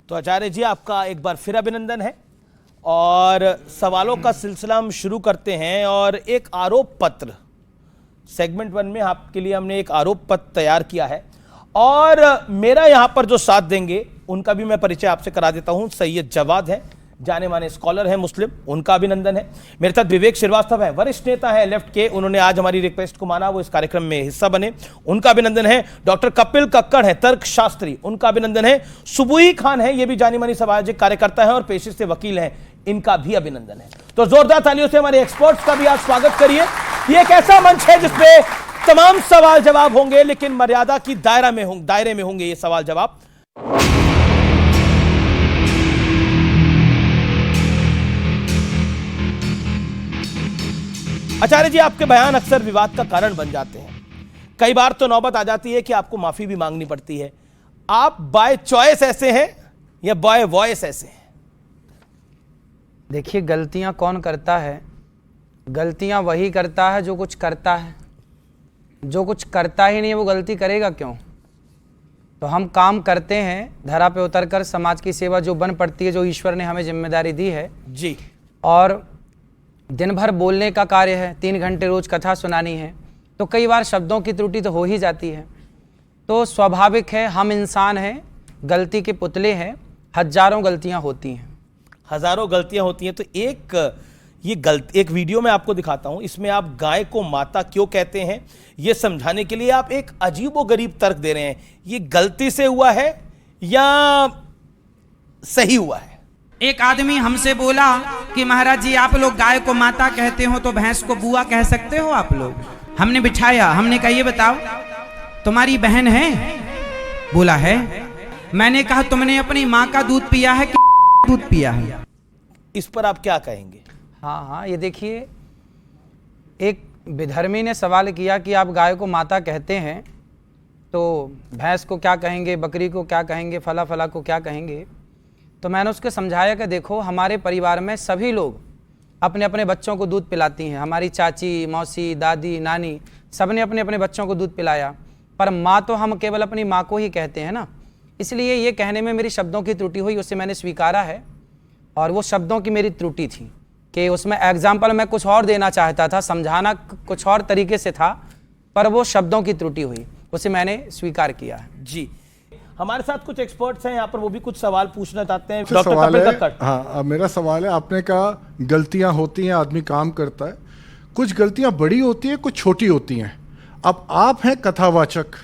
तो आचार्य जी आपका एक बार फिर अभिनंदन है और सवालों का सिलसिला हम शुरू करते हैं। और एक आरोप पत्र सेगमेंट 1 में आपके लिए हमने एक आरोप पत्र तैयार किया है और मेरा यहां पर जो साथ देंगे उनका भी मैं परिचय आपसे करा देता हूं। सैयद जवाद है, जाने माने स्कॉलर है मुस्लिम, उनका अभिनंदन है। मेरे साथ विवेक श्रीवास्तव है, वरिष्ठ नेता है लेफ्ट के, उन्होंने आज हमारी रिक्वेस्ट को माना, वो इस कार्यक्रम में हिस्सा बने, उनका अभिनंदन है। डॉक्टर कपिल कक्कड़ है, तर्कशास्त्री, उनका अभिनंदन है। सुबुही खान है, ये भी जानी मानी सामाजिक कार्यकर्ता है और पेशे से वकील हैं, इनका भी अभिनंदन है। तो जोरदार तालियों से हमारे एक्सपर्ट्स का भी आज स्वागत करिए। ये एक ऐसा मंच है जिसपे तमाम सवाल जवाब होंगे, लेकिन मर्यादा की दायरे में होंगे ये सवाल जवाब। आचार्य जी आपके बयान अक्सर विवाद का कारण बन जाते हैं। कई बार तो नौबत आ जाती है कि आपको माफी भी मांगनी पड़ती है। आप बाय चॉइस ऐसे हैं या बाय वॉइस ऐसे हैं? देखिए, गलतियां कौन करता है? गलतियां वही करता है जो कुछ करता है। जो कुछ करता ही नहीं है वो गलती करेगा क्यों? तो हम काम करते हैं धरा पे उतरकर, समाज की सेवा जो बन पड़ती है, जो ईश्वर ने हमें जिम्मेदारी दी है जी। और दिन भर बोलने का कार्य है, 3 घंटे रोज कथा सुनानी है, तो कई बार शब्दों की त्रुटि तो हो ही जाती है। तो स्वाभाविक है, हम इंसान हैं, गलती के पुतले हैं, हजारों गलतियां होती हैं। हजारों गलतियां होती हैं। तो एक वीडियो मैं आपको दिखाता हूं, इसमें आप गाय को माता क्यों कहते हैं यह समझाने के लिए आप एक अजीबोगरीब तर्क दे रहे हैं। ये गलती से हुआ है या सही हुआ है? एक आदमी हमसे बोला कि महाराज जी आप लोग गाय को माता कहते हो तो भैंस को बुआ कह सकते हो आप लोग? हमने बिठाया, हमने कहा ये बताओ तुम्हारी बहन है? बोला है। मैंने कहा तुमने अपनी माँ का दूध पिया है कि दूध पिया है? इस पर आप क्या कहेंगे? हाँ, ये देखिए, एक विधर्मी ने सवाल किया कि आप गाय को माता कहते हैं तो भैंस को क्या कहेंगे, बकरी को क्या कहेंगे, फला फला को क्या कहेंगे? तो मैंने उसको समझाया कि देखो, हमारे परिवार में सभी लोग अपने अपने बच्चों को दूध पिलाती हैं। हमारी चाची, मौसी, दादी, नानी सबने अपने अपने बच्चों को दूध पिलाया, पर माँ तो हम केवल अपनी माँ को ही कहते हैं ना। इसलिए ये कहने में मेरी शब्दों की त्रुटि हुई, उसे मैंने स्वीकारा है और वो शब्दों की मेरी त्रुटि थी कि उसमें एग्जाम्पल मैं कुछ और देना चाहता था, समझाना कुछ और तरीके से था, पर वो शब्दों की त्रुटि हुई, उसे मैंने स्वीकार किया है। जी, हमारे साथ कुछ एक्सपर्ट्स हैं यहाँ पर, वो भी कुछ सवाल पूछना चाहते हैं। डॉक्टर कपिल कक्कड़। हाँ, मेरा सवाल है, आपने कहा गलतियां होती हैं, आदमी काम करता है, कुछ गलतियां बड़ी होती हैं, कुछ छोटी होती हैं। अब आप हैं कथावाचक,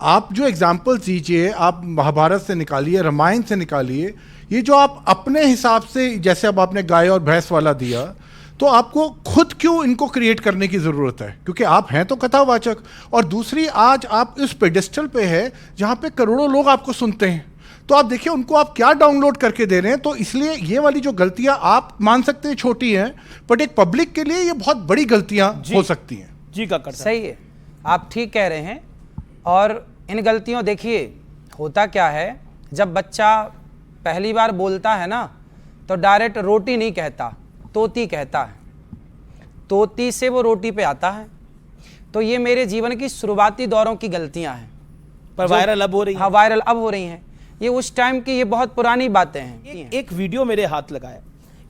आप जो एग्जाम्पल्स दीजिए, आप महाभारत से निकालिए, रामायण से निकालिए, ये जो आप अपने हिसाब से, जैसे अब आपने गाय और भैंस वाला दिया, तो आपको खुद क्यों इनको क्रिएट करने की ज़रूरत है? क्योंकि आप हैं तो कथावाचक, और दूसरी, आज आप इस पेडेस्टल पे है जहाँ पे करोड़ों लोग आपको सुनते हैं, तो आप देखिए उनको आप क्या डाउनलोड करके दे रहे हैं। तो इसलिए ये वाली जो गलतियां आप मान सकते हैं छोटी हैं, बट एक पब्लिक के लिए ये बहुत बड़ी गलतियां हो सकती हैं। जी कक्कड़, सही है, आप ठीक कह रहे हैं। और इन गलतियों, देखिए होता क्या है, जब बच्चा पहली बार बोलता है ना, तो डायरेक्ट रोटी नहीं कहता, तोती कहता है। तोती से वो रोटी पे आता है। तो ये मेरे जीवन की शुरुआती दौरों की गलतियां हैं, पर वायरल अब हो रही है। हाँ, वायरल अब हो रही हैं। ये उस टाइम की, ये बहुत पुरानी बातें हैं। एक वीडियो मेरे हाथ लगा है,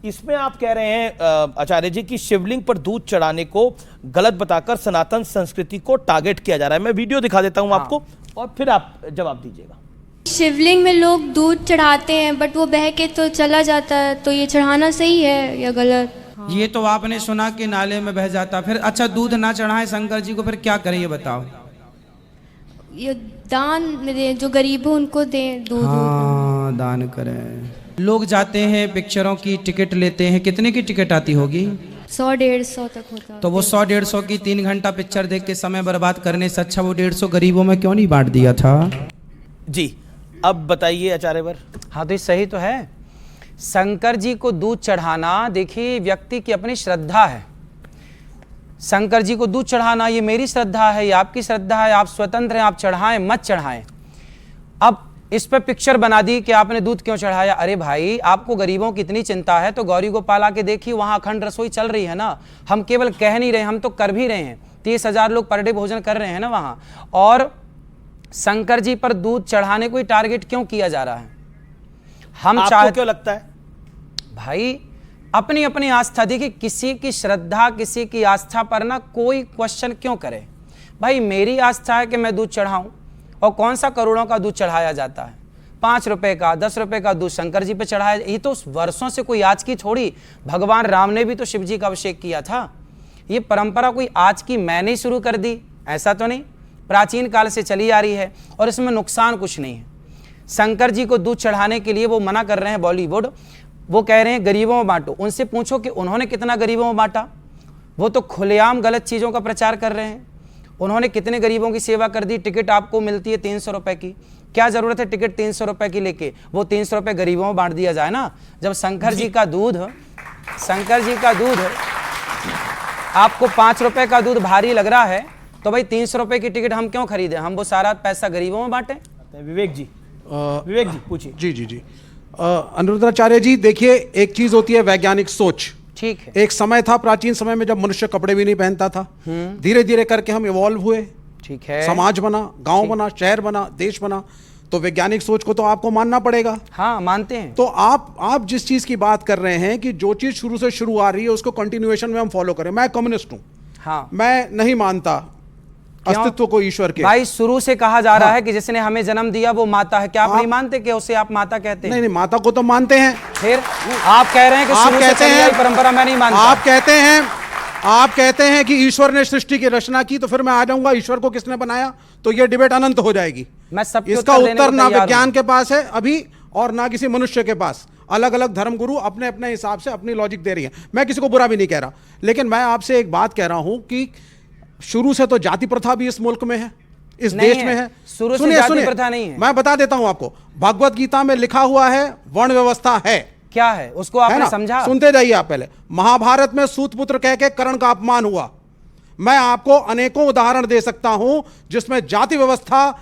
इसमें आप कह रहे हैं आचार्य जी कि शिवलिंग पर दूध चढ़ाने को गलत बताकर सनातन संस्कृति को टारगेट किया जा रहा है। मैं वीडियो दिखा देता हूं आपको और फिर आप जवाब दीजिएगा। शिवलिंग में लोग दूध चढ़ाते हैं, बट वो बह के तो चला जाता है, तो ये चढ़ाना सही है या गलत? हाँ। ये तो आपने सुना कि नाले में बह जाता, फिर अच्छा दूध ना चढ़ाए शंकर जी को, फिर क्या करें ये बताओ? ये दान में दें, जो गरीब हो उनको दें दूध। हाँ, दान करें। लोग जाते हैं, पिक्चरों की टिकट लेते हैं, कितने की टिकट आती होगी? 100-150 तक होता। तो वो 100-150 की 3 घंटा पिक्चर देख के समय बर्बाद करने से अच्छा वो 150 गरीबों में क्यों नहीं बांट दिया था? जी, अब बताइए आचार्यवर। हाँ, तो ये सही तो है। शंकर जी को दूध चढ़ाना, देखिए व्यक्ति की अपनी श्रद्धा है। शंकर जी को दूध चढ़ाना, ये मेरी श्रद्धा है, ये आपकी श्रद्धा है, आप स्वतंत्र हैं, आप चढ़ाएं मत चढ़ाएं। अब इस पर पिक्चर बना दी कि आपने दूध क्यों चढ़ाया। अरे भाई, आपको गरीबों की इतनी चिंता है तो गौरी गोपाल आके देखिए, वहां अखंड रसोई चल रही है ना। हम केवल कह नहीं रहे, हम तो कर भी रहे हैं। 30,000 लोग पर डे भोजन कर रहे हैं ना वहां। और शंकर जी पर दूध चढ़ाने को ही टारगेट क्यों किया जा रहा है? हम आपको क्यों लगता है? भाई अपनी अपनी आस्था, देखिए किसी की श्रद्धा किसी की आस्था पर ना कोई क्वेश्चन क्यों करे। भाई मेरी आस्था है कि मैं दूध चढ़ाऊं, और कौन सा करोड़ों का दूध चढ़ाया जाता है, 5 रुपए का 10 रुपए का दूध शंकर जी पे चढ़ाया। ये तो वर्षों से, कोई आज की थोड़ी, भगवान राम ने भी तो शिव जी का अभिषेक किया था। ये परंपरा कोई आज की मैंने शुरू कर दी ऐसा तो नहीं, प्राचीन काल से चली आ रही है और इसमें नुकसान कुछ नहीं है। शंकर जी को दूध चढ़ाने के लिए वो मना कर रहे हैं बॉलीवुड, वो कह रहे हैं गरीबों में बांटो। उनसे पूछो कि उन्होंने कितना गरीबों में बांटा, वो तो खुलेआम गलत चीज़ों का प्रचार कर रहे हैं। उन्होंने कितने गरीबों की सेवा कर दी। टिकट आपको मिलती है 300 रुपए की, क्या ज़रूरत है टिकट 300 रुपए की लेके, वो 300 रुपए गरीबों में बांट दिया जाए ना। जब शंकर जी का दूध आपको 5 रुपए का दूध भारी लग रहा है तो भाई 300 रुपए की टिकट हम क्यों खरीदें, हम वो सारा पैसा गरीबों में बांटें। विवेक जी पूछिए। जी अनुरुद्धाचार्य जी, देखिए एक चीज होती है वैज्ञानिक सोच। ठीक है, एक समय था प्राचीन समय में जब मनुष्य कपड़े भी नहीं पहनता था, धीरे धीरे करके हम इवॉल्व हुए, ठीक है, समाज बना, गांव बना, शहर बना, देश बना, तो वैज्ञानिक सोच को तो आपको मानना पड़ेगा। हाँ मानते हैं। तो आप जिस चीज की बात कर रहे हैं कि जो चीज शुरू से शुरू आ रही है उसको कंटिन्यूएशन में हम फॉलो करें, मैं कम्युनिस्ट हूं। हाँ, मैं नहीं मानता अस्तित्व को ईश्वर के। भाई शुरू से कहा जा रहा है कि जिसने हमें जन्म दिया वो माता है, क्या आप नहीं मानते कि उसे आप माता कहते हैं? नहीं, माता को तो मानते हैं। फिर आप कह रहे हैं कि शुरू से चली आई परंपरा मैं नहीं मानता। आप कहते हैं कि ईश्वर ने सृष्टि की रचना की, तो फिर मैं आ जाऊंगा ईश्वर को किसने बनाया, तो ये डिबेट अनंत हो जाएगी। मैं सबके इसका उत्तर ना तैयार विज्ञान के पास है अभी और ना किसी मनुष्य के पास। अलग अलग धर्मगुरु अपने अपने हिसाब से अपनी लॉजिक दे रही है, मैं किसी को बुरा भी नहीं कह रहा, लेकिन मैं आपसे एक बात कह रहा हूं कि शुरू से तो जाति प्रथा भी इस मुल्क में है, इस देश में है। शुरू से जाति प्रथा नहीं है। मैं बता देता हूं आपको, भगवत गीता में लिखा हुआ है वर्ण व्यवस्था है। क्या है उसको आपने समझा? सुनते जाइए आप पहले। महाभारत में सूतपुत्र कह के कर्ण का अपमान हुआ। मैं आपको अनेकों उदाहरण दे सकता हूं जिसमें जाति व्यवस्था,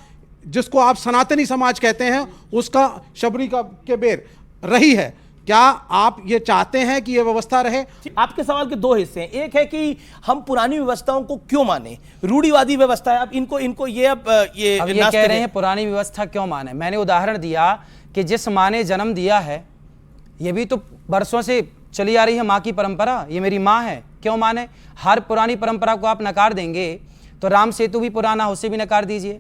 जिसको आप सनातनी समाज कहते हैं, उसका शबरी का के बेर रही है। क्या आप ये चाहते हैं कि ये व्यवस्था रहे? आपके सवाल के 2 हिस्से हैं। एक है कि हम पुरानी व्यवस्थाओं को क्यों माने, रूढ़िवादी व्यवस्था है, आप इनको ये कह रहे हैं पुरानी व्यवस्था क्यों माने। मैंने उदाहरण दिया कि जिस माँ ने जन्म दिया है, ये भी तो वर्षों से चली आ रही है माँ की परंपरा, ये मेरी माँ है, क्यों माने। हर पुरानी परंपरा को आप नकार देंगे तो राम सेतु भी पुराना, उसे भी नकार दीजिए।